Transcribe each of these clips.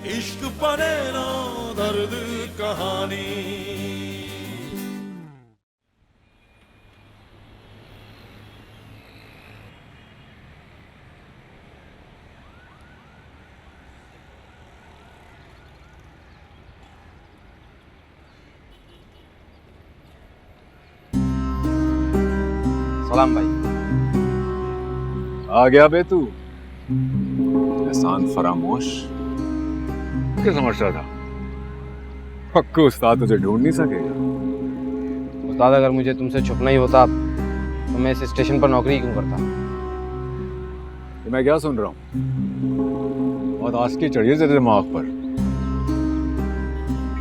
इश्क पने ना दर्द कहानी। सलाम भाई। आ गया बे तू, एहसान फरामोश। क्या समझता था पक्का उस्ताद तुझे ढूंढ नहीं सकेगा? उस्ताद, अगर मुझे तुमसे छुपना ही होता तो मैं इस स्टेशन पर नौकरी क्यों करता? ये मैं क्या सुन रहा हूँ? बहुत आस्की चढ़ी है तेरे दिमाग पर।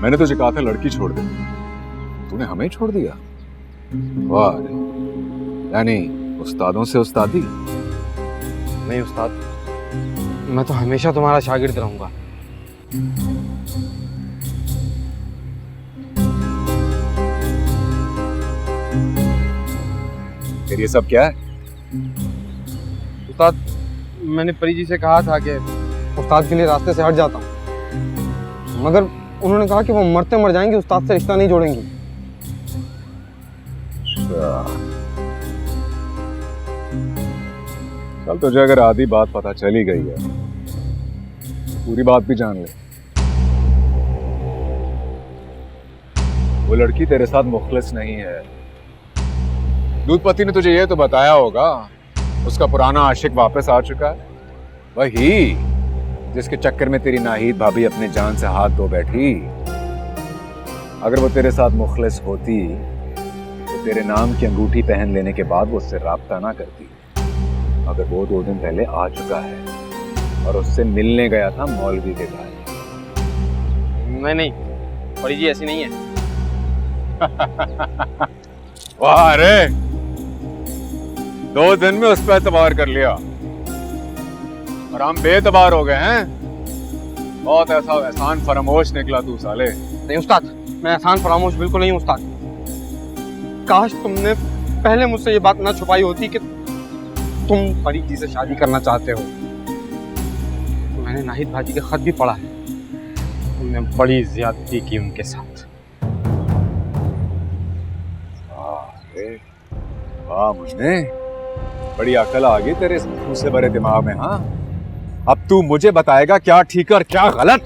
मैंने तुझे कहा था लड़की छोड़ दे, तूने हमें छोड़ दिया। वाह रे, यानी उस्तादों से उस्तादी। नहीं उस्ताद, मैं तो हमेशा तुम्हारा शागिर्द रहूंगा। फिर ये सब क्या है? उस्ताद, मैंने परी जी से कहा था कि उस्ताद के लिए रास्ते से हट जाता हूँ, मगर उन्होंने कहा कि वो मरते मर जाएंगे, उस्ताद से रिश्ता नहीं जोड़ेंगी। चल, तुझे अगर आधी बात पता चली गई है, पूरी बात भी जान ले। वो लड़की तेरे साथ मुखलिस नहीं है। दूधपति ने तुझे ये तो बताया होगा उसका पुराना आशिक वापस आ चुका है, वही जिसके चक्कर में तेरी नाहीद भाभी अपने जान से हाथ धो बैठी। अगर वो तेरे साथ मुखलिस होती तो तेरे नाम की अंगूठी पहन लेने के बाद वो उससे राब्ता ना करती। अगर वो 2 दिन पहले आ चुका है और उससे मिलने गया था मौलवी के घर। नहीं, परी जी ऐसी नहीं है। वाह रे, 2 दिन में उस पर एतबार कर लिया और हम बेतबार हो गए हैं। बहुत ऐसा एहसान फरामोश निकला तू साले। नहीं उस्ताद, मैं एहसान फरामोश बिल्कुल नहीं हूँ उस्ताद। काश तुमने पहले मुझसे ये बात ना छुपाई होती कि तुम परी जी से शादी करना चाहते हो। मैंने नाहिद भाजी का खत भी पढ़ा है, तुमने बड़ी ज्यादती की उनके साथ। वाह मुझे बड़ी अकल आ गई तेरे मुंह से भरे दिमाग में। हाँ, अब तू मुझे बताएगा क्या ठीक और क्या गलत।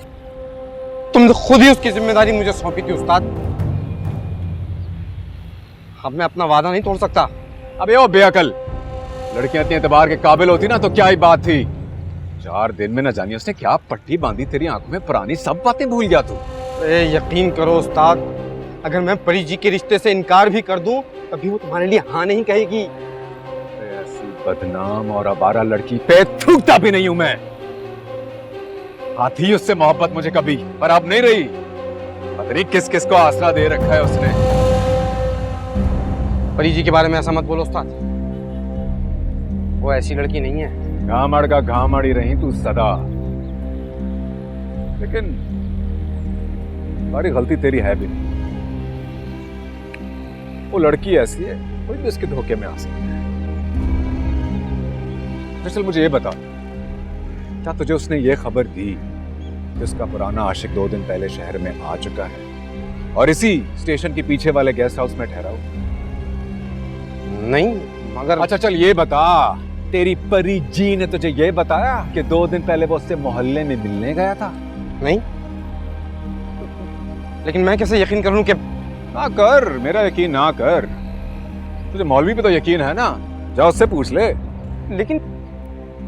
तुमने खुद ही उसकी जिम्मेदारी मुझे सौंपी थी उस्ताद। अब मैं अपना वादा नहीं तोड़ सकता। अबे ओ बेअकल, लड़कियां इतने एतबार के काबिल होती ना तो क्या ही बात थी। 4 दिन में न जानिए उसने क्या पट्टी बांधी तेरी आंखों में, पुरानी सब बातें भूल गया तू। यकीन करो उस्ताद, अगर मैं परी जी के रिश्ते से इनकार भी कर दूं तभी वो तुम्हारे लिए हाँ नहीं कहेगी। ऐसी बदनाम और आवारा लड़की पे थूकता भी नहीं हूं मैं। आती उससे मोहब्बत मुझे कभी, पर अब नहीं रही। पता नहीं किस किस को आसरा दे रखा है उसने। परी जी के बारे में ऐसा मत बोलो उस्ताद, वो ऐसी लड़की नहीं है। घामड़ का घामड़ ही रही तू सदा, लेकिन बड़ी गलती तेरी है भी नहीं। वो लड़की ऐसी है, कोई भी उसके धोखे में आ सकता है। चल मुझे ये बता, क्या तुझे उसने ये खबर दी कि उसका पुराना आशिक 2 दिन पहले शहर में आ चुका है और इसी स्टेशन के पीछे वाले गेस्ट हाउस में ठहरा हुआ? नहीं, मगर अच्छा चल ये बता, तेरी परी जी ने तुझे ये बताया कि 2 दिन पहले वो उससे मोहल्ले में मिलने गया था? नहीं, लेकिन मैं कैसे यकीन करूं कि ना कर, मेरा यकीन ना कर। तुझे मौलवी पे तो यकीन है ना, जा उससे पूछ ले। लेकिन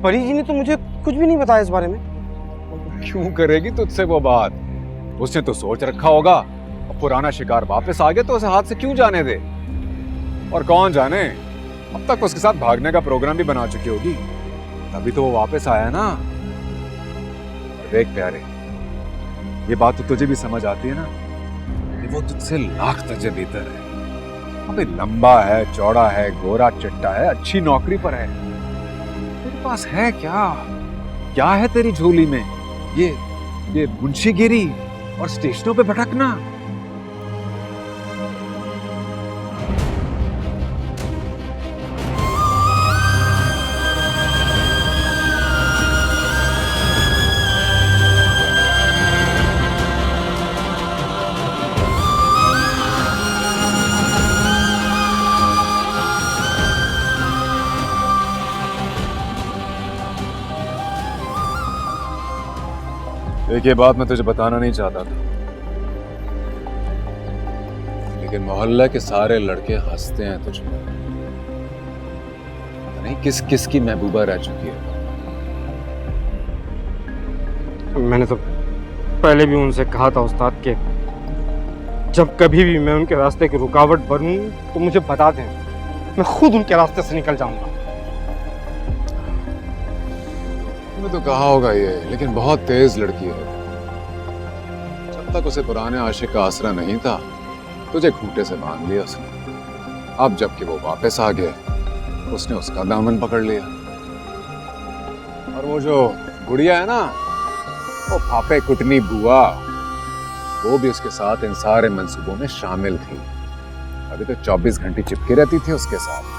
परी जी ने तो मुझे कुछ भी नहीं बताया इस बारे में। क्यों करेगी तुझसे वो बात? उसने तो सोच रखा होगा और पुराना शिकार वापस आ गया तो उसे हाथ से क्यों जाने दे। और कौन जाने, अब तक उसके साथ भागने का प्रोग्राम भी बना चुकी होगी, तभी तो वो वापस आया ना। देख प्यारे, ये बात तो तुझे भी समझ आती है ना कि वो तुझसे लाख दर्जे बेहतर है। अबे लंबा है, चौड़ा है, गोरा चिट्टा है, अच्छी नौकरी पर है। तेरे पास है क्या? क्या है तेरी झोली में? ये मुंशीगिरी और स्टेशनों पे भटकना। एक ये बात मैं तुझे बताना नहीं चाहता था, लेकिन मोहल्ले के सारे लड़के हंसते हैं तुझ पर। पता नहीं किस किस की महबूबा रह चुकी है। मैंने तो पहले भी उनसे कहा था उस्ताद के जब कभी भी मैं उनके रास्ते की रुकावट बनूं तो मुझे बता दें, मैं खुद उनके रास्ते से निकल जाऊंगा। मैं तो कहा होगा ये, लेकिन बहुत तेज लड़की है। जब तक उसे पुराने आशिक का आसरा नहीं था, तुझे खूंटे से बांध लिया उसने। अब जबकि वो वापस आ गया, उसने उसका दामन पकड़ लिया। और वो जो गुड़िया है ना, वो फाफे कुटनी बुआ, वो भी उसके साथ इन सारे मंसूबों में शामिल थी। अभी तो 24 घंटे चिपकी रहती थी उसके साथ।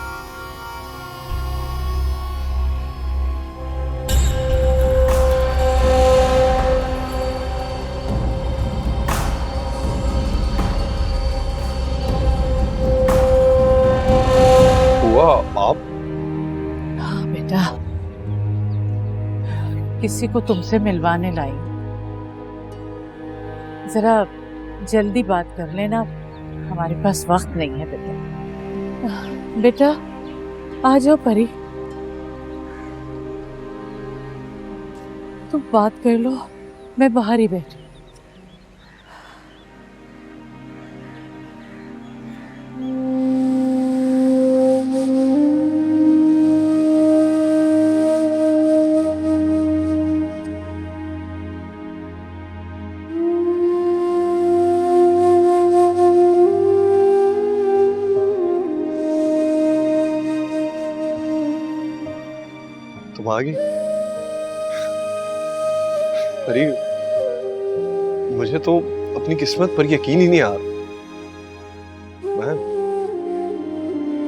हुआ आप? हाँ बेटा, किसी को तुमसे मिलवाने लाई। जरा जल्दी बात कर लेना, हमारे पास वक्त नहीं है बेटा। बेटा आ जाओ परी, तुम बात कर लो, मैं बाहर ही बैठी। तुम आ गई? अरे मुझे तो अपनी किस्मत पर यकीन ही नहीं आ रहा।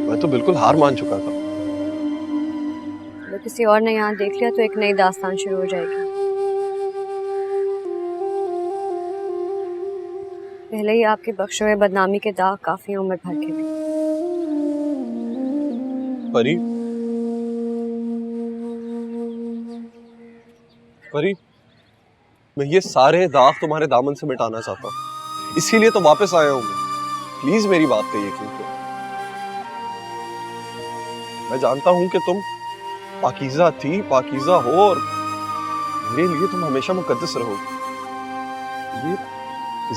मैं तो बिल्कुल हार मान चुका था। अगर किसी और ने यहाँ देख लिया तो एक नई दास्तान शुरू हो जाएगी। पहले ही आपके बख्शे हुए बदनामी के दाग काफी उम्र भर के थे। परी, परी, मैं ये सारे दाग तुम्हारे दामन से मिटाना चाहता हूँ, इसीलिए तो वापस आया हूँ मैं। प्लीज मेरी बात पे यकीन करो। मैं जानता हूँ कि तुम पाकीज़ा थी, पाकीज़ा हो, और मेरे लिए तुम हमेशा मुकद्दस रहोगे। ये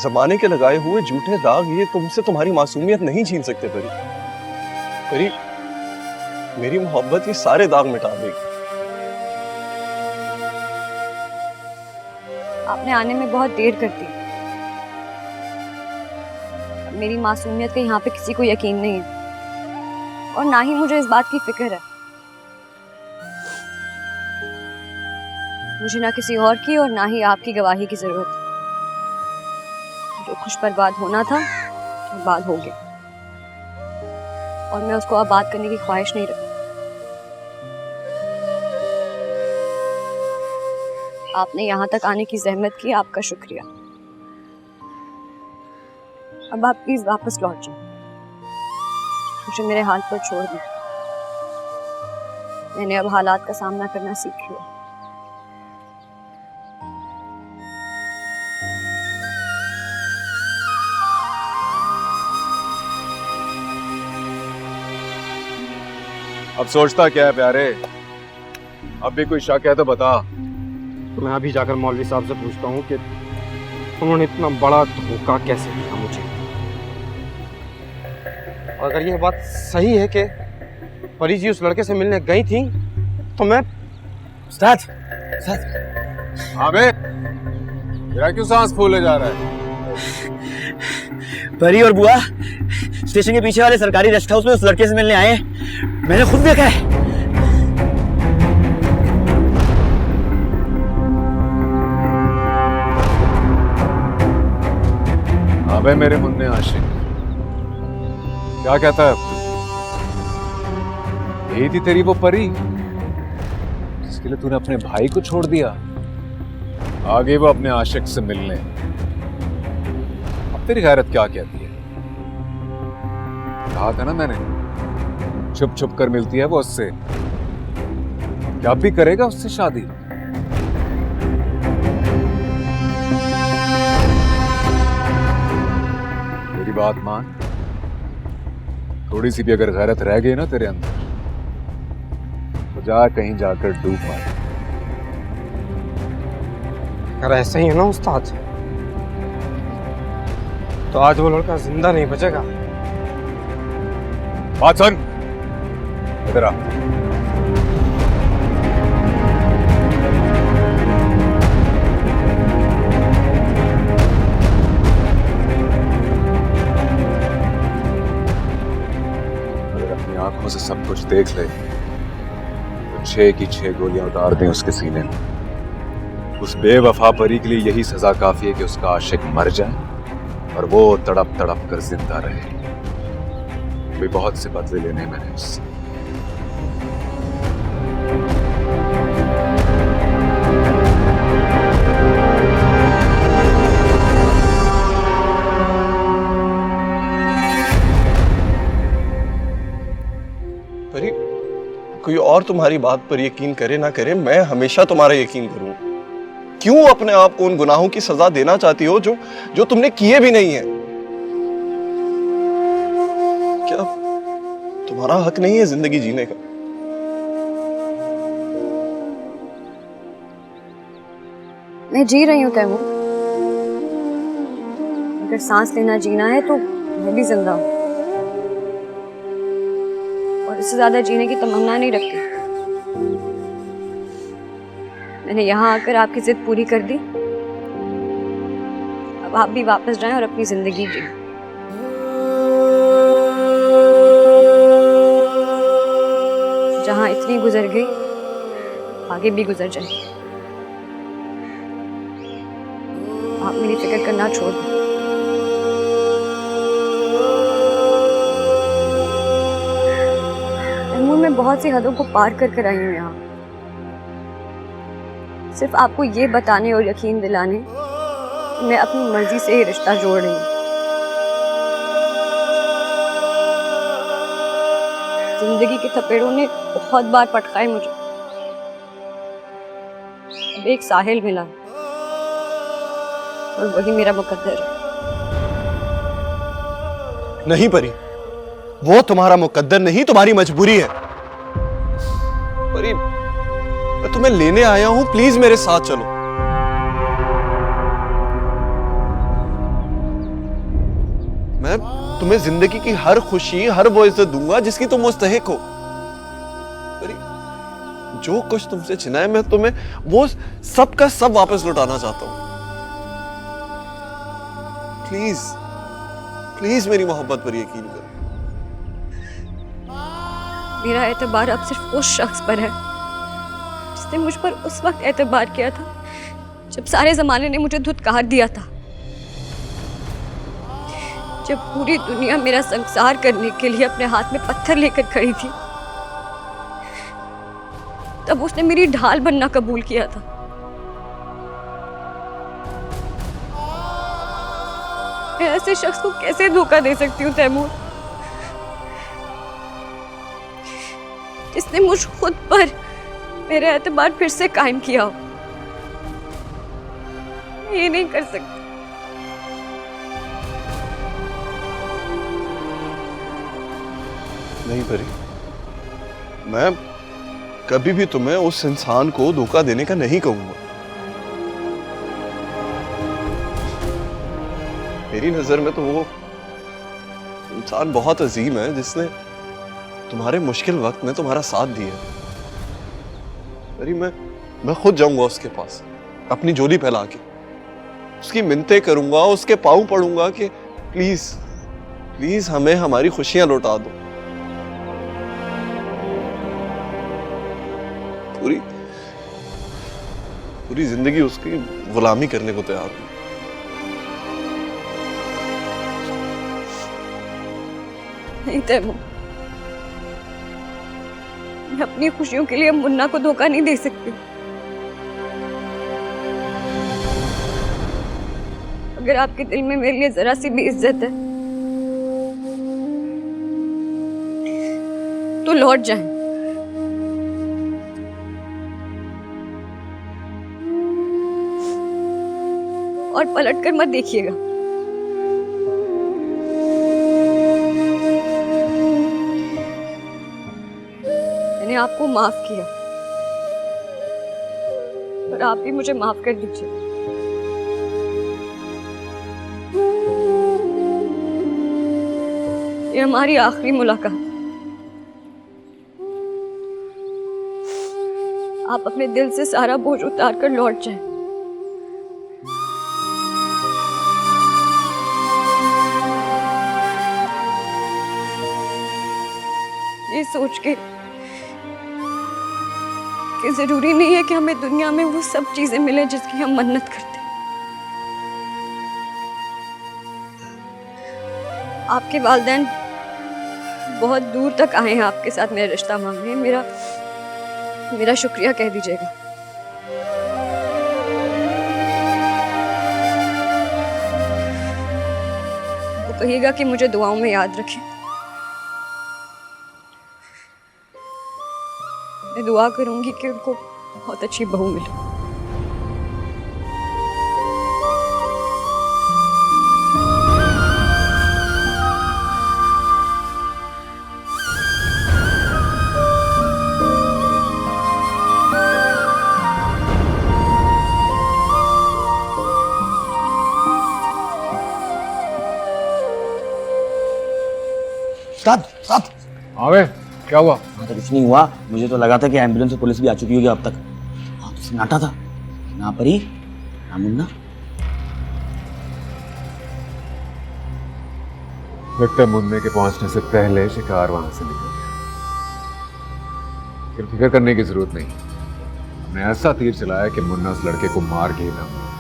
जमाने के लगाए हुए झूठे दाग ये तुमसे तुम्हारी मासूमियत नहीं छीन सकते। परी, परी, मेरी मोहब्बत ये सारे दाग मिटा देगी। आपने आने में बहुत देर कर दी। मेरी मासूमियत का यहाँ पे किसी को यकीन नहीं है, और ना ही मुझे इस बात की फिक्र है। मुझे ना किसी और की और ना ही आपकी गवाही की जरूरत है। जो खुश बर्बाद होना था बर्बाद हो गया, और मैं उसको अब बात करने की ख्वाहिश नहीं रखती। आपने यहाँ तक आने की जहमत की, आपका शुक्रिया। अब आप प्लीज वापस लौट जाओ, मुझे मेरे हाल पर छोड़ दें। मैंने अब हालात का सामना करना सीख लिया। अब सोचता क्या है प्यारे? अब भी कोई शक है तो बता। मैं अभी जाकर मौलवी साहब से पूछता हूँ कि उन्होंने इतना बड़ा धोखा कैसे दिया मुझे। और अगर यह बात सही है कि परी जी उस लड़के से मिलने गई थी, तो मैं उस्ताद, हाँ बे, तेरा क्यों सांस फूले जा रहा है? परी और बुआ स्टेशन के पीछे वाले सरकारी रेस्ट हाउस में उस लड़के से मिलने आए। मैंने खुद देखा है। अबे मेरे मुन्ने आशिक, क्या कहता है अब तू? यही थी तेरी वो परी जिसके लिए तूने अपने भाई को छोड़ दिया? आगे वो अपने आशिक से मिलने। अब तेरी गैरत क्या कहती है? कहा था ना मैंने, छुप छुप कर मिलती है वो उससे। क्या भी करेगा उससे शादी? बात मान, थोड़ी सी भी अगर गैरत रह गई ना तेरे अंदर तो जा कहीं जाकर डूब मार। अगर ऐसा ही है ना उस्ताद, तो आज वो लड़का जिंदा नहीं बचेगा। बात सुन, इधर आ। अगर अपनी आंखों से सब कुछ देख ले तो 6 की 6 गोलियां उतार दें उसके सीने में। उस बेवफा परी के लिए यही सजा काफी है कि उसका आशिक मर जाए और वो तड़प तड़प कर जिंदा रहे। भी बहुत से बदले लेने मैंने उससे। परी, कोई और तुम्हारी बात पर यकीन करे ना करे, मैं हमेशा तुम्हारा यकीन करूंगा। क्यों अपने आप को उन गुनाहों की सजा देना चाहती हो जो तुमने किए भी नहीं है? क्या तुम्हारा हक नहीं है जिंदगी जीने का? मैं जी रही हूँ तैमूर। अगर सांस लेना जीना है तो मैं भी जिंदा हूँ, और इससे ज्यादा जीने की तमन्ना नहीं रखती। मैंने यहाँ आकर आपकी जिद पूरी कर दी, अब आप भी वापस जाएं और अपनी जिंदगी जिएं। जहाँ इतनी गुजर गई, आगे भी गुजर जाए। आप मेरी फिक्र करना छोड़ दें। तैमूर, मैं बहुत सी हदों को पार कर कर आई हूँ यहाँ, सिर्फ आपको ये बताने और यकीन दिलाने कि मैं अपनी मर्जी से ही रिश्ता जोड़ रही हूँ। जिंदगी के थपेड़ों ने बहुत बार पटकाए मुझे, अब एक साहिल मिला और वही मेरा मुकद्दर है। नहीं परी, वो तुम्हारा मुकद्दर नहीं, तुम्हारी मजबूरी है। परी, मैं तुम्हें लेने आया हूं, प्लीज मेरे साथ चलो। मैं तुम्हें जिंदगी की हर खुशी, हर वो इज्जत दूंगा जिसकी तुम मुस्तहिक हो। परी, जो कुछ तुमसे छिना है, मैं तुम्हें वो सब का सब वापस लौटाना चाहता हूं। प्लीज प्लीज मेरी मोहब्बत पर यकीन करो। मेरा एतबार अब सिर्फ उस शख्स पर है जिसने मुझ पर उस वक्त एतबार किया था जब सारे जमाने ने मुझे धुतकार दिया था, जब पूरी दुनिया मेरा संसार करने के लिए अपने हाथ में पत्थर लेकर खड़ी थी। तब उसने मेरी ढाल बनना कबूल किया था। मैं ऐसे शख्स को कैसे धोखा दे सकती हूँ तैमूर, जिसने मुझ खुद पर मेरा एतबार फिर से कायम किया हो। मैं ये नहीं कर सकती। नहीं परी, मैं कभी भी तुम्हें उस इंसान को धोखा देने का नहीं कहूंगा। मेरी नजर में तो वो इंसान बहुत अजीम है जिसने तुम्हारे मुश्किल वक्त में तुम्हारा साथ दिया। परी, मैं खुद जाऊंगा उसके पास, अपनी झोली फैला के उसकी मिन्नतें करूंगा, उसके पांव पड़ूंगा कि प्लीज प्लीज हमें हमारी खुशियां लौटा दो। पूरी पूरी जिंदगी उसकी गुलामी करने को तैयार हूं। नहीं तैमूर, मैं अपनी खुशियों के लिए मुन्ना को धोखा नहीं दे सकती। अगर आपके दिल में मेरे लिए जरा सी भी इज्जत है तो लौट जाएं। और पलट कर मत देखिएगा। मैंने आपको माफ किया और आप भी मुझे माफ कर दीजिए। ये हमारी आखिरी मुलाकात। आप अपने दिल से सारा बोझ उतार कर लौट जाएं। ये सोच के कि जरूरी नहीं है कि हमें दुनिया में वो सब चीजें मिले जिसकी हम मन्नत करते हैं। आपके वालिदैन बहुत दूर तक आए हैं आपके साथ मेरा रिश्ता मांगने। मेरा शुक्रिया कह दीजिएगा। वो कहिएगा कि मुझे दुआओं में याद रखें। मैं दुआ करूंगी कि उनको बहुत अच्छी बहू मिले। साहब साहब, हाँ बे, क्या हुआ? हाँ तो कुछ नहीं हुआ। मुझे तो लगा था कि एम्बुलेंस और पुलिस भी आ चुकी होगी अब तक। हाँ तो सन्नाटा था, ना परी ना मुन्ना। लगता है मुन्ने के पहुंचने से पहले शिकार वहां से निकल गया। फिर फिक्र करने की जरूरत नहीं। हमने ऐसा तीर चलाया कि मुन्ना उस लड़के को मार के ही ना मरे।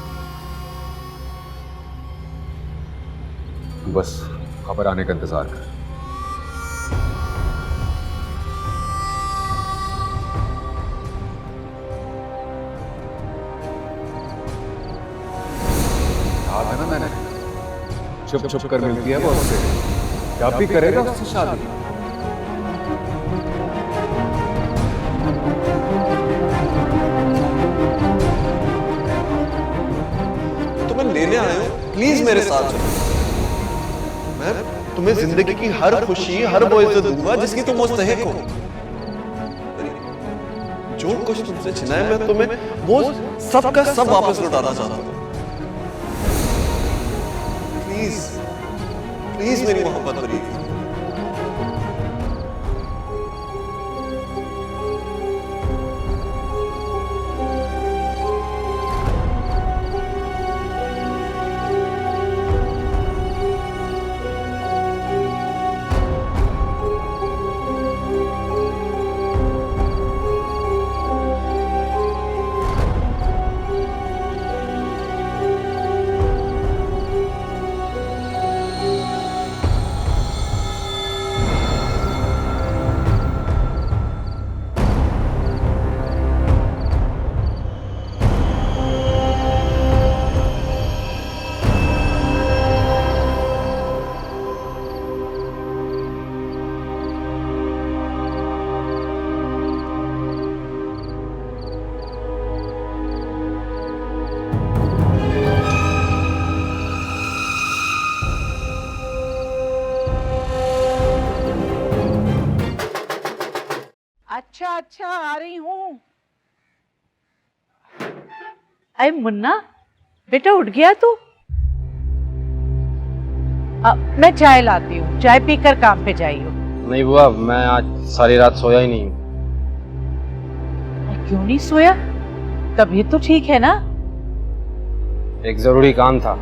तू बस खबर आने का इंतजार कर। कहा था ना मैंने, छुप छुप कर मिलती है वो उससे, जब भी करेगा उससे शादी। तुम्हें लेने आए हो, प्लीज मेरे साथ चलो। मैं तुम्हें जिंदगी की हर खुशी, हर वो इज्जत दूंगा जिसकी तुम मुस्तहिक हो। जो कुछ तुमसे छिना है, मैं तुम्हें वो सब का सब वापस लौटाना चाहता हूँ। प्लीज प्लीज मेरी मोहब्बत करिए। अच्छा आ रही हूँ। अरे मुन्ना बेटा, उठ गया तू? मैं चाय लाती हूँ, चाय पीकर काम पे जाइयो। नहीं बुआ, मैं आज सारी रात सोया ही नहीं हूँ। क्यों नहीं सोया? तबीयत तो ठीक है ना? एक जरूरी काम था,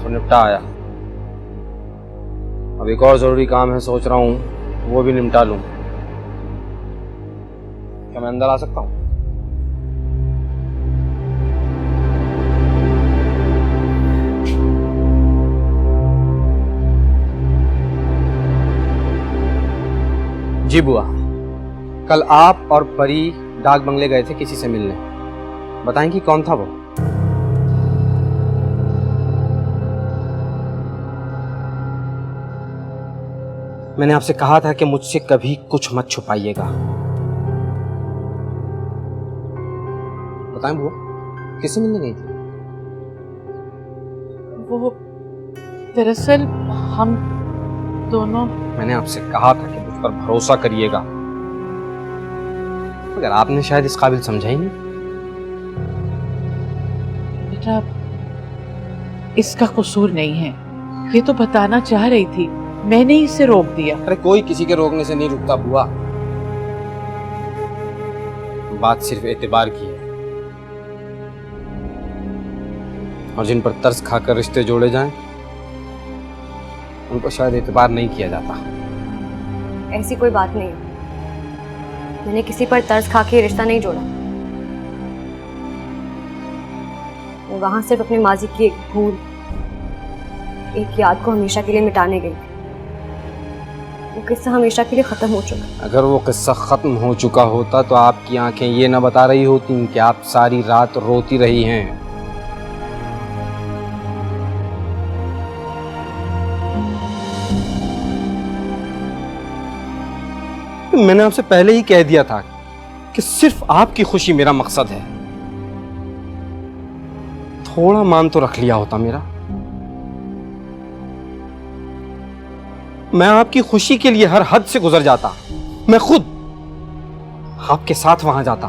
तो निपटा आया। अब एक और जरूरी काम है, सोच रहा हूँ वो भी निपटा लूँ। क्या मैं अंदर आ सकता हूँ? जी बुआ, कल आप और परी डाक बंगले गए थे किसी से मिलने। बताएं कि कौन था वो? मैंने आपसे कहा था कि मुझसे कभी कुछ मत छुपाइएगा। बताएं बुआ, किससे मिलने गई थी? वो दरअसल हम दोनों। मैंने आपसे कहा था कि मुझ पर भरोसा करिएगा। मगर आपने शायद इस काबिल समझा ही नहीं। बेटा इसका कसूर नहीं है, ये तो बताना चाह रही थी, मैंने ही इसे रोक दिया। अरे कोई किसी के रोकने से नहीं रुकता बुआ, बात सिर्फ एतबार की है। और जिन पर तरस खाकर रिश्ते जोड़े जाएं, उन पर शायद एतबार नहीं किया जाता। ऐसी कोई बात नहीं है, मैंने किसी पर तरस खा के रिश्ता नहीं जोड़ा। मैं वहां सिर्फ अपने माजी की एक भूल, एक याद को हमेशा के लिए मिटाने गई। वो किस्सा हमेशा के लिए खत्म हो चुका। अगर वो किस्सा खत्म हो चुका होता तो आपकी आंखें ये ना बता रही होती कि आप सारी रात रोती रही हैं। मैंने आपसे पहले ही कह दिया था कि सिर्फ आपकी खुशी मेरा मकसद है। थोड़ा मान तो रख लिया होता मेरा। मैं आपकी खुशी के लिए हर हद से गुजर जाता, मैं खुद आपके साथ वहां जाता।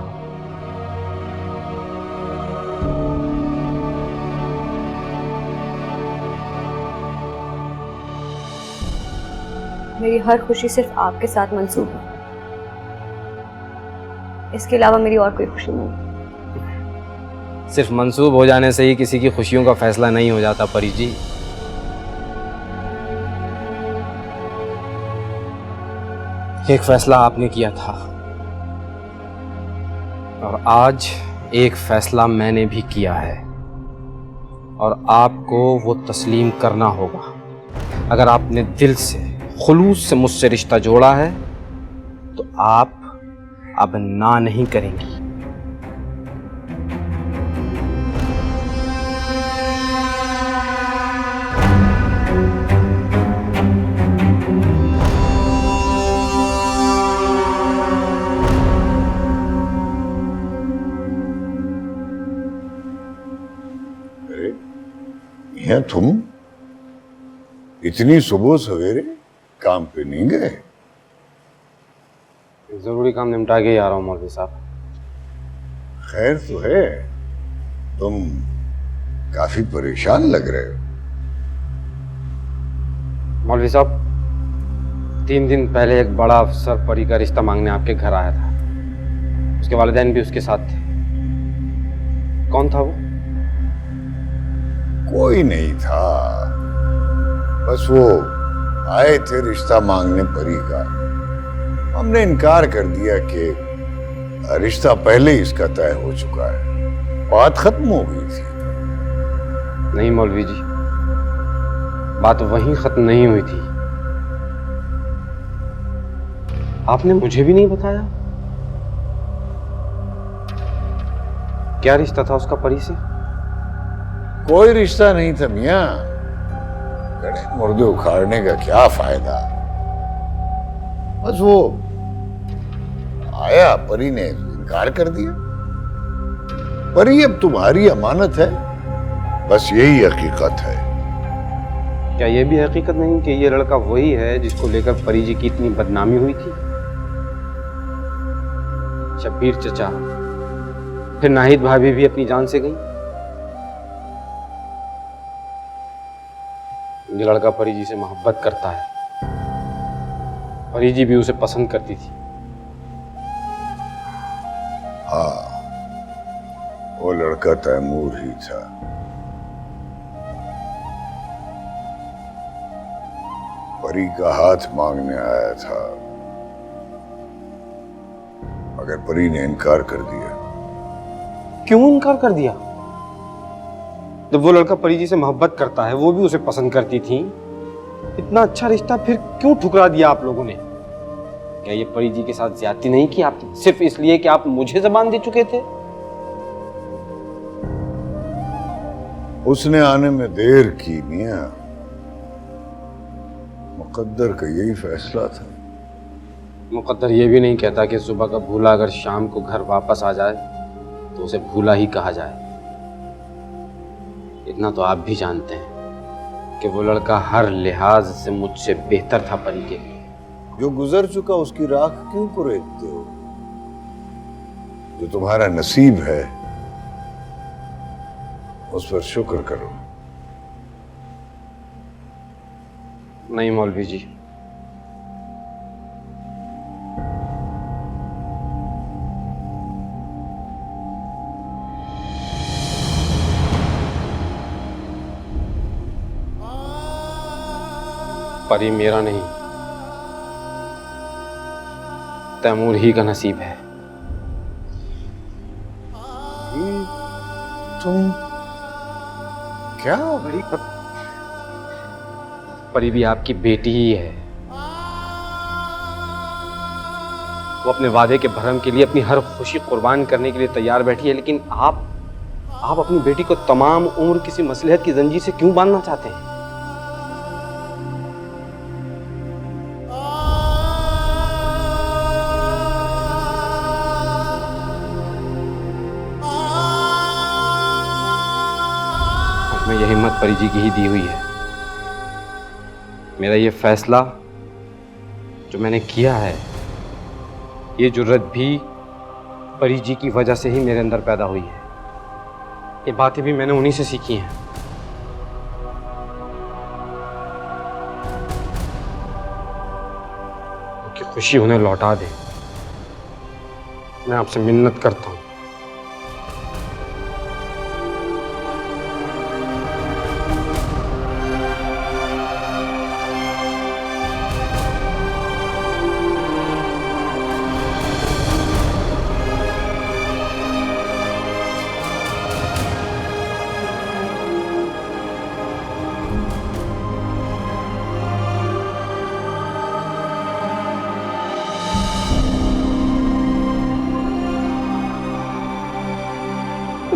मेरी हर खुशी सिर्फ आपके साथ मंसूब है, इसके अलावा मेरी और कोई खुशी नहीं। सिर्फ मंसूब हो जाने से ही किसी की खुशियों का फैसला नहीं हो जाता परी जी। एक फैसला आपने किया था और आज एक फैसला मैंने भी किया है, और आपको वो तस्लीम करना होगा। अगर आपने दिल से खुलूस से मुझसे रिश्ता जोड़ा है तो आप अब ना नहीं करेंगी। हैं तुम इतनी सुबह सवेरे काम पे नहीं गए? जरूरी काम निपटा के ही आ रहा हूँ मौलवी साहब। खैर तो है, तुम काफी परेशान लग रहे हो। मौलवी साहब 3 दिन पहले एक बड़ा अफसर परी का रिश्ता मांगने आपके घर आया था। उसके वालिदैन भी उसके साथ थे। कौन था वो? कोई नहीं था, बस वो आए थे रिश्ता मांगने परी का। हमने इनकार कर दिया कि रिश्ता पहले ही इसका तय हो चुका है, बात खत्म हो गई थी। नहीं मौलवी जी, बात वहीं खत्म नहीं हुई थी। आपने मुझे भी नहीं बताया। क्या रिश्ता था उसका परी से? कोई रिश्ता नहीं था मियां, गड़े मुर्दे उखाड़ने का क्या फायदा। बस वो आया, परी ने इनकार कर दिया। परी अब तुम्हारी अमानत है, बस यही हकीकत है। क्या ये भी हकीकत नहीं कि ये लड़का वही है जिसको लेकर परी जी की इतनी बदनामी हुई थी? शब्बीर चचा, फिर नाहिद भाभी भी अपनी जान से गई। ये लड़का परी जी से मोहब्बत करता है, परी जी भी उसे पसंद करती थी। हाँ, वो लड़का तैमूर ही था। परी का हाथ मांगने आया था, मगर परी ने इनकार कर दिया। क्यों इनकार कर दिया? जब वो लड़का परी जी से मोहब्बत करता है, वो भी उसे पसंद करती थी, इतना अच्छा रिश्ता फिर क्यों ठुकरा दिया आप लोगों ने? क्या ये परी जी के साथ ज्यादती नहीं की आपने, सिर्फ इसलिए कि आप मुझे जबान दे चुके थे? उसने आने में देर की मियां, मुकद्दर का यही फैसला था। मुकद्दर ये भी नहीं कहता कि सुबह का भूला अगर शाम को घर वापस आ जाए तो उसे भूला ही कहा जाए। इतना तो आप भी जानते हैं कि वो लड़का हर लिहाज से मुझसे बेहतर था परी के लिए। जो गुजर चुका उसकी राख क्यों कुरेदते हो? जो तुम्हारा नसीब है उस पर शुक्र करो। नहीं मौलवी जी, परी मेरा नहीं, तैमूर ही का नसीब है। तुम क्या? परी भी आपकी बेटी ही है। वो अपने वादे के भरम के लिए अपनी हर खुशी कुर्बान करने के लिए तैयार बैठी है, लेकिन आप अपनी बेटी को तमाम उम्र किसी मसलहत की जंजीर से क्यों बांधना चाहते हैं? मैं ये हिम्मत परी जी की ही दी हुई है। मेरा ये फैसला जो मैंने किया है, ये जुर्रत भी परी जी की वजह से ही मेरे अंदर पैदा हुई है। ये बातें भी मैंने उन्हीं से सीखी हैं। उनकी खुशी उन्हें लौटा दे, मैं आपसे मिन्नत करता हूं।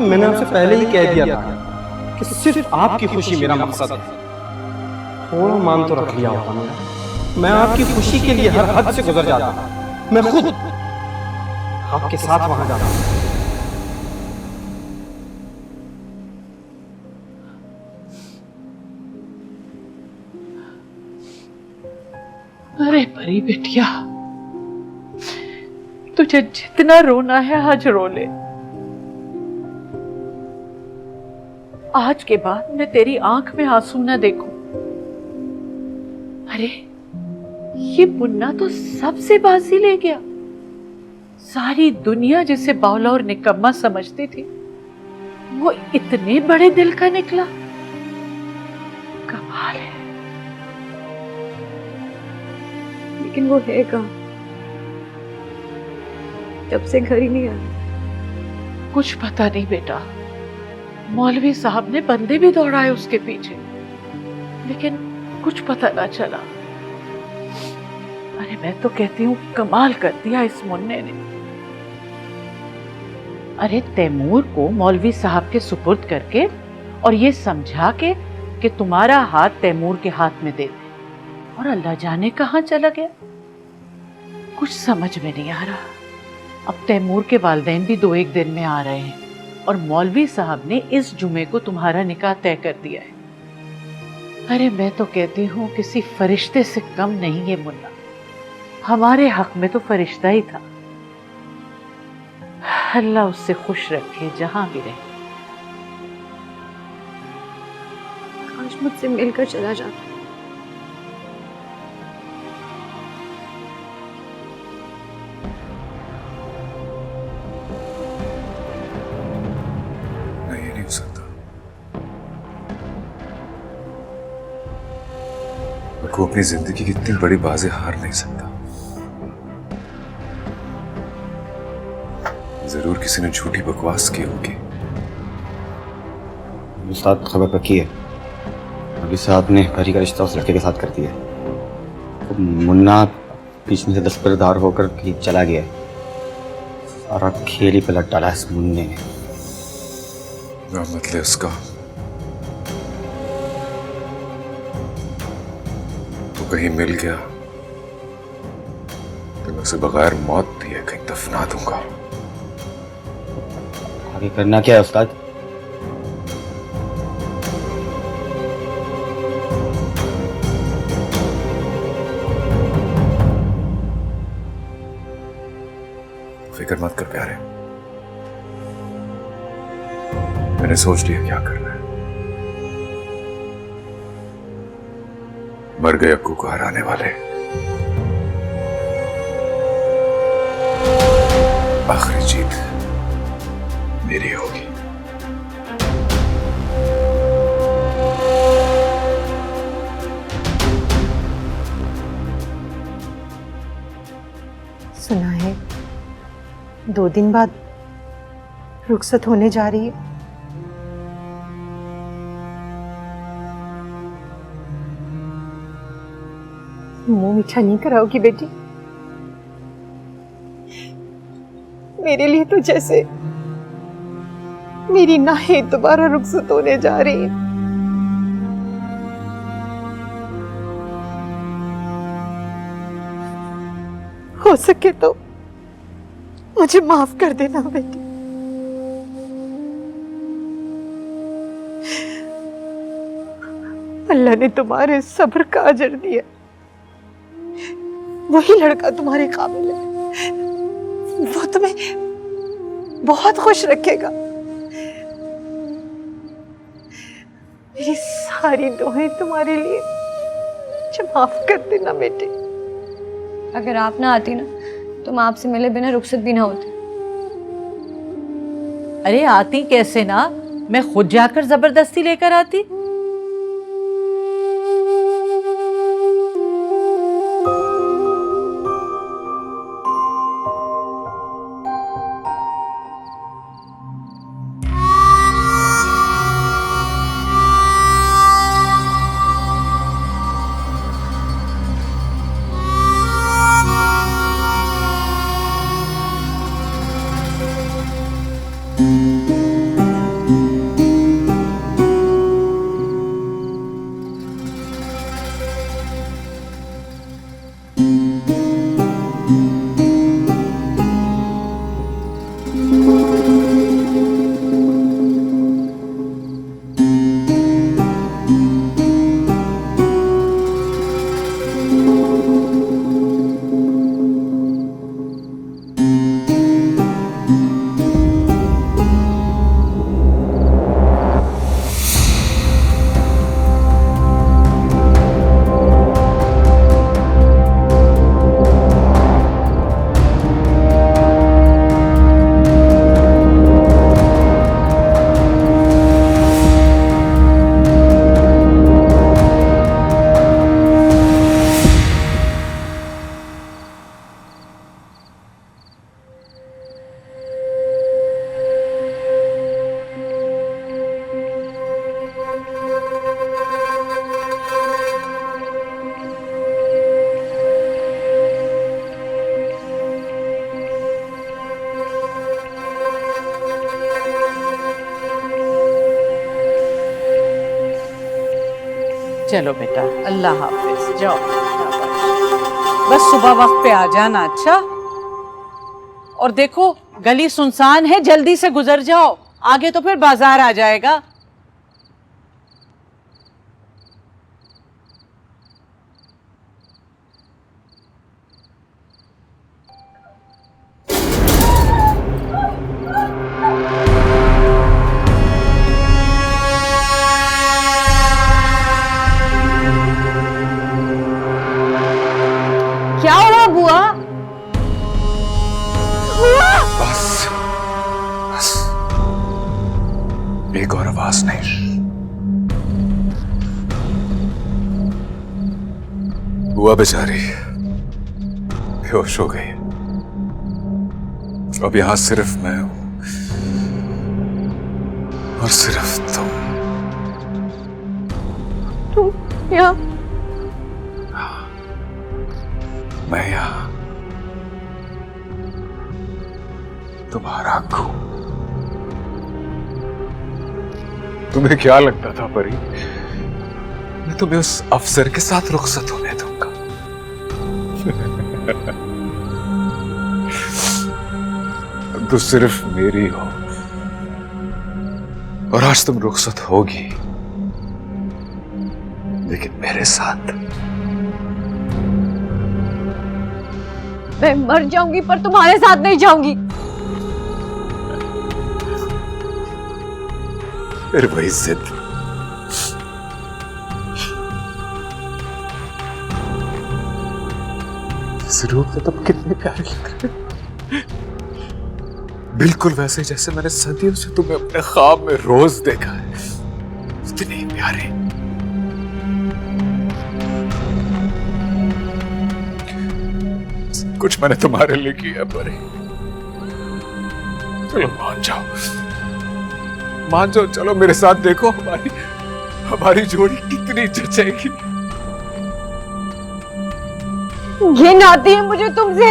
मैंने आपसे पहले ही कह दिया था कि सिर्फ आपकी खुशी मेरा मकसद है। थोड़ा मान तो रख लिया होगा मैं आपकी खुशी के लिए हर हद से गुजर जाता। मैं खुद आपके साथ वहां जाता। अरे परी बिटिया, तुझे जितना रोना है आज रो ले। आज के बाद मैं तेरी आंख में आंसू न देखूं। अरे ये मुन्ना तो सबसे बाजी ले गया। सारी दुनिया जिसे बावला और निकम्मा समझती थी, वो इतने बड़े दिल का निकला। कमाल है। लेकिन वो है कहाँ? जब से घर ही नहीं आया। कुछ पता नहीं बेटा। मौलवी साहब ने बंदे भी दौड़ाए उसके पीछे, लेकिन कुछ पता ना चला। अरे मैं तो कहती हूँ कमाल कर दिया इस मुन्ने ने। अरे तैमूर को मौलवी साहब के सुपुर्द करके और ये समझा के कि तुम्हारा हाथ तैमूर के हाथ में दे दे, और अल्लाह जाने कहाँ चला गया। कुछ समझ में नहीं आ रहा। अब तैमूर के वालिदैन भी 2-1 दिन में आ रहे हैं, और मौलवी साहब ने इस जुमे को तुम्हारा निकाह तय कर दिया है। अरे मैं तो कहती हूँ किसी फरिश्ते से कम नहीं है मुन्ना। हमारे हक में तो फरिश्ता ही था। अल्लाह उससे खुश रखे जहां भी रहे। काश मुझसे मिलकर चला जाता। नहीं, ये नहीं हो सकता। को अपनी जिंदगी की इतनी बड़ी बाजी हार नहीं सकता। जरूर किसी ने झूठी बकवास की होगी। उस्ताद खबर पक्की है, अभी साहब ने परी का रिश्ता उस लड़के के साथ कर दिया। तो मुन्ना बीच में से दस्तबरदार होकर कहीं चला गया। सारा खेल ही पलट डाला इस मुन्ने ने। नाम मत ले उसका। तो कहीं मिल गया तो मैं उसे बगैर मौत दिए कहीं दफना दूंगा। आगे करना क्या है उस्ताद? फिक्र मत कर प्यारे, मैंने सोच लिया क्या करना है। मर गए अक्कू को हराने वाले आखिरी जीत मेरी होगी। सुना है 2 दिन बाद रुखसत होने जा रही है। मुंह मीठा नहीं कराओगी बेटी? मेरे लिए तो जैसे मेरी नाहें दोबारा रुखसत होने जा रही है। हो सके तो मुझे माफ कर देना बेटी। अल्लाह ने तुम्हारे सब्र का अजर दिया। वही लड़का तुम्हारे काबिल है, वो तुम्हें बहुत खुश रखेगा। मेरी सारी दुआएं तुम्हारे लिए। मुझे माफ कर देना बेटी। अगर आप ना आती ना तो मैं आपसे मिले बिना रुखसत भी ना होती। अरे आती कैसे ना, मैं खुद जाकर जबरदस्ती लेकर आती। चलो बेटा, अल्लाह हाफिज, जाओ शाबाश। बस सुबह वक्त पे आ जाना, अच्छा? और देखो गली सुनसान है, जल्दी से गुजर जाओ, आगे तो फिर बाजार आ जाएगा। क्या हो रहा बुआ? बस बस एक और आवाज नहीं। बुआ बेचारी बेहोश हो गई। अब यहां सिर्फ मैं हूं और सिर्फ तुम यहाँ? मैं यहां तुम्हारा अक्कू। तुम्हें क्या लगता था परी, मैं तुम्हें उस अफसर के साथ रुखसत होने दूंगा? अब तो सिर्फ मेरी हो, और आज तुम रुखसत होगी, लेकिन मेरे साथ। मैं मर जाऊंगी पर तुम्हारे साथ नहीं जाऊंगी। फिर वही जिद। इस रूप में तुम कितने प्यारे लग रहे हो, बिल्कुल वैसे जैसे मैंने सदियों से तुम्हें अपने ख्वाब में रोज देखा है, उतने ही प्यारे। कुछ मैंने तुम्हारे लिए किया परे, चलो मान जाओ, चलो मेरे साथ देखो हमारी जोड़ी कितनी जचेगी। घिन आती है मुझे तुमसे।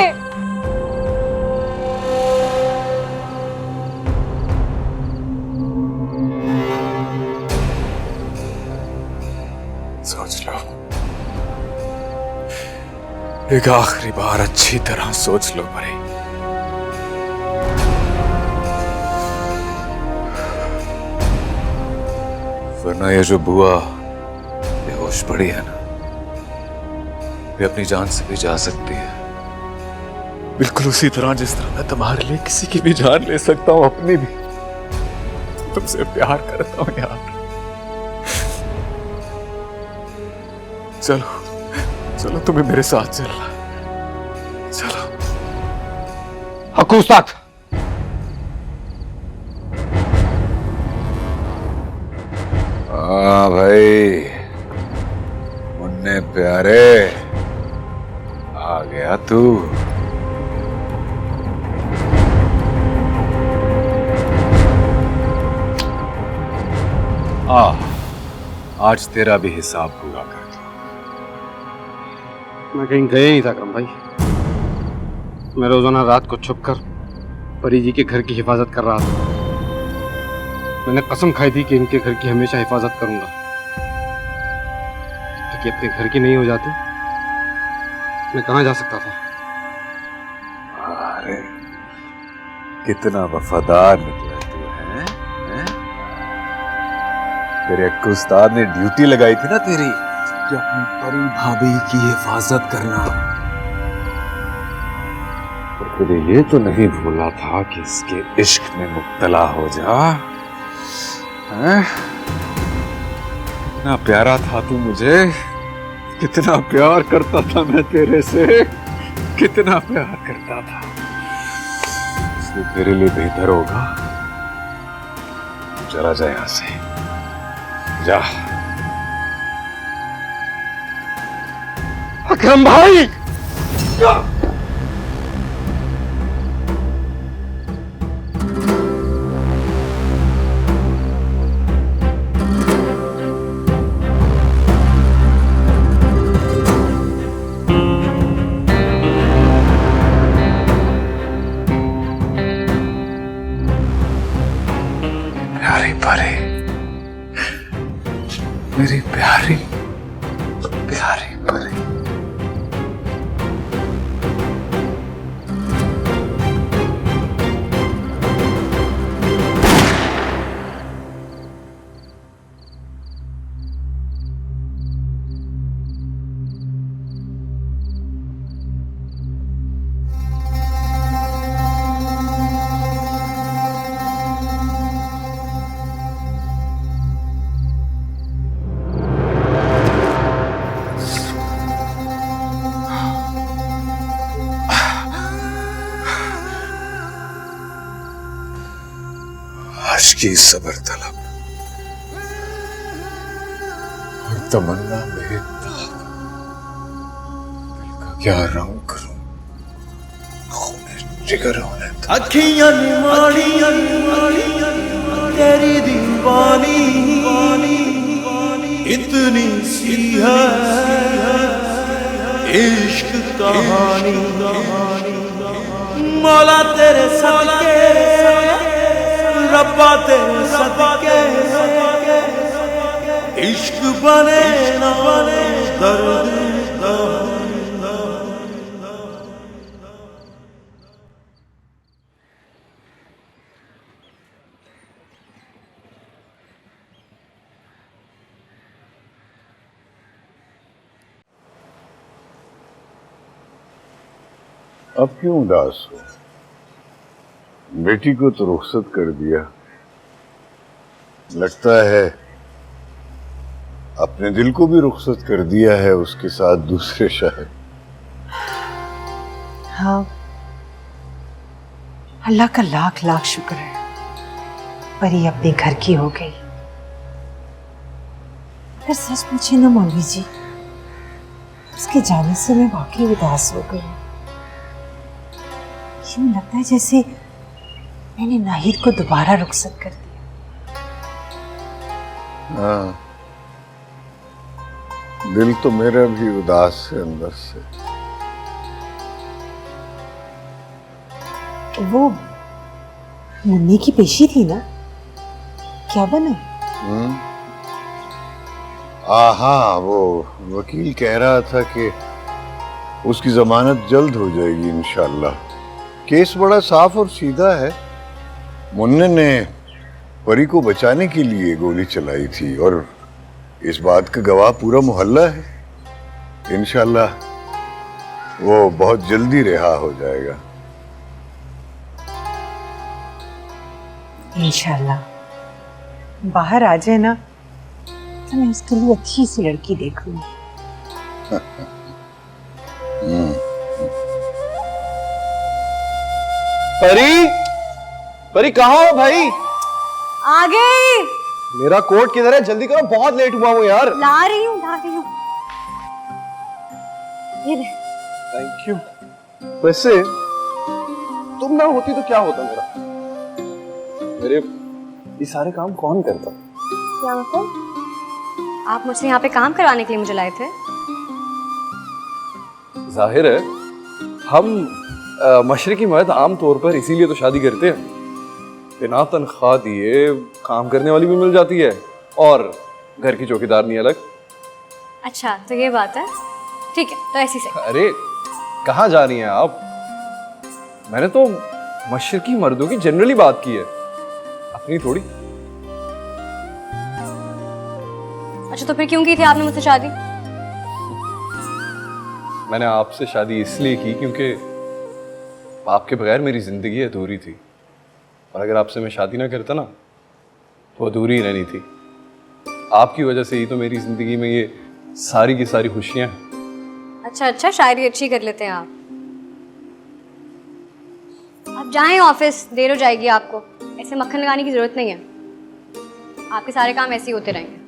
सोच लो, एक आखिरी बार अच्छी तरह सोच लो भाई। वरना ये जो बुआ बेहोश पड़ी है ना, वे अपनी जान से भी जा सकती है, बिल्कुल उसी तरह जिस तरह मैं तुम्हारे लिए किसी की भी जान ले सकता हूं, अपनी भी। तुमसे प्यार करता हूं यार। चलो तुम्हें मेरे साथ चलना, चलो। हकूसत, हाँ भाई, मुन्ने प्यारे, आ गया तू। आज तेरा भी हिसाब पूरा कर दो। मैं कहीं गया नहीं था करम भाई। मैं रोजाना रात को छुपकर परी जी के घर की हिफाजत कर रहा था। मैंने कसम खाई थी कि इनके घर की हमेशा हिफाजत करूंगा, जब तक ये अपने घर की नहीं हो जाती मैं कहाँ जा सकता था। अरे कितना वफादार निकला तू है? तेरे अक्कू उस्ताद ने ड्यूटी लगाई थी ना तेरी, कि अपनी परी भाभी की हिफाजत करना। और कभी ये तो नहीं भूला था कि इसके इश्क में मुब्तला हो जा। हैं? कितना प्यारा था तू मुझे, कितना प्यार करता था मैं तेरे से, कितना प्यार करता था। इसलिए तेरे लिए बेहतर होगा चला जा यहां से, जा। अकरम भाई, प्यारी परी, मेरी प्यारी प्यारी परी। की सबर तलब और तमन्ना में दिल का क्या रंग करूं, खून जिगर होने दो। अखियां निमाड़ियां तेरी दीवानी इतनी सी है इश्क कहानी। मौला तेरे सदके, रब्बा तेरे सदके, इश्क बने ना दर्द अब क्यों उदास हो? बेटी को तो रुखसत कर दिया, लगता है अपने दिल को भी रुखसत कर दिया है उसके साथ दूसरे शहर। हाँ, अल्लाह का लाख लाख शुक्र है, परी अपने घर की हो गई। फिर सच पूछे ना मौलवी जी, उसके जाने से मैं वाकई उदास हो गई। यूं लगता है जैसे मैंने नाहिद को दोबारा रुखसत कर दिया। हाँ, दिल तो मेरा भी उदास है अंदर से। वो मुन्नी की पेशी थी ना, क्या बना? हाँ, वो वकील कह रहा था कि उसकी जमानत जल्द हो जाएगी इंशाल्लाह। केस बड़ा साफ और सीधा है। मुन्ने ने परी को बचाने के लिए गोली चलाई थी और इस बात का गवाह पूरा मोहल्ला है। इंशाल्लाह वो बहुत जल्दी रिहा हो जाएगा। इंशाल्लाह बाहर आ जाए ना तो मैं उसके लिए अच्छी सी लड़की देखूंगी। परी, परी कहाँ हो भाई? आ गई। मेरा कोट किधर है? जल्दी करो, बहुत लेट हुआ हूँ यार। ला रही हूँ। ये ले। Thank you. वैसे तुम ना होती तो क्या होता मेरा? मेरे ये सारे काम कौन करता? क्या मतलब? आप मुझसे यहाँ पे काम करवाने के लिए मुझे लाए थे? जाहिर है हम मशरकी मर्द आम तौर पर इसीलिए तो शादी करते हैं, बिना तनख्वाह दिए काम करने वाली भी मिल जाती है और घर की चौकीदार नहीं अलग। अच्छा, तो ये बात है। ठीक है, तो ऐसी से। अरे कहाँ जा रही हैं आप? मैंने तो मशरकी मर्दों की जनरली बात की है, अपनी थोड़ी। अच्छा, तो फिर क्यों की थी आपने मुझसे शादी? मैंने आपसे शादी इसलिए की क्योंकि आपके बगैर मेरी जिंदगी अधूरी थी, और अगर आपसे मैं शादी ना करता ना तो अधूरी रहनी थी। आपकी वजह से ही तो मेरी जिंदगी में ये सारी की सारी खुशियां हैं। अच्छा, शायरी अच्छी कर लेते हैं आप। आप जाएं ऑफिस, देर हो जाएगी आपको। ऐसे मक्खन लगाने की जरूरत नहीं है, आपके सारे काम ऐसे ही होते रहेंगे।